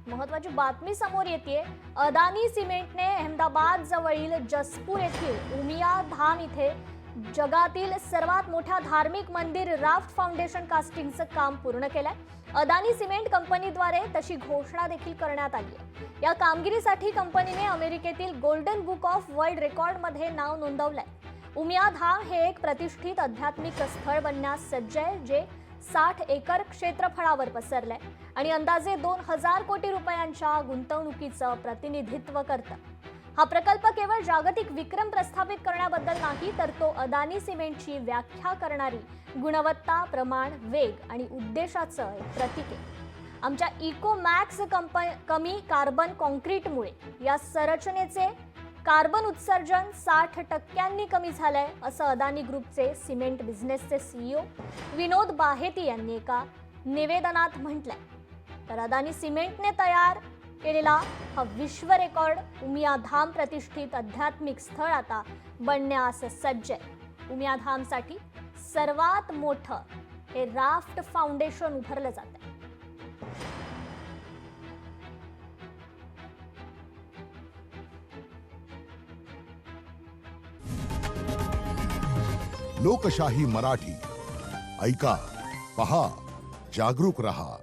महत्वाची बातमी समोर येते। अदानी सिमेंटने अहमदाबाद जवळील जसपूर येथील उमिया धाम इथे जगातील सर्वात मोठ्या धार्मिक मंदिर राफ्ट फाउंडेशन कास्टिंगचं काम पूर्ण केलंय। अदानी सिमेंट कंपनीद्वारे तशी घोषणा देखील करण्यात आली आहे। या कामगिरीसाठी कंपनीने अमेरिकेतील गोल्डन बुक ऑफ वर्ल्ड रेकॉर्डमध्ये नाव नोंदवलंय। उमिया धाम हे एक प्रतिष्ठित आध्यात्मिक स्थळ बनण्यास सज्ज आहे, जे 60 एकर क्षेत्रफळावर पसरलंय आणि अंदाजे 2000 कोटी रुपयांच्या गुंतवणुकीचं प्रतिनिधित्व करतं। हा प्रकल्प केवळ जागतिक विक्रम प्रस्थापित करण्याबद्दल नाही, तर तो अदानी सिमेंटची व्याख्या करणारी गुणवत्ता, प्रमाण, वेग आणि उद्देशाचं एक प्रतीक आहे। आमच्या इको मॅक्स कमी कार्बन कॉन्क्रीटमुळे या संरचनेचे कार्बन उत्सर्जन 60% कमी झालंय, असं अदानी ग्रुपचे सिमेंट बिझनेसचे CEO विनोद बाहेती यांनी एका निवेदनात म्हटलंय। तर अदानी सिमेंटने तयार केलेला हा विश्व रेकॉर्ड उमिया धाम प्रतिष्ठित आध्यात्मिक स्थळ आता बनण्यास सज्ज आहे। उमिया धामसाठी सर्वात मोठं हे राफ्ट फाउंडेशन उभारलं जात आहे। लोकशाही मराठी ऐका, पहा, जागरूक रहा।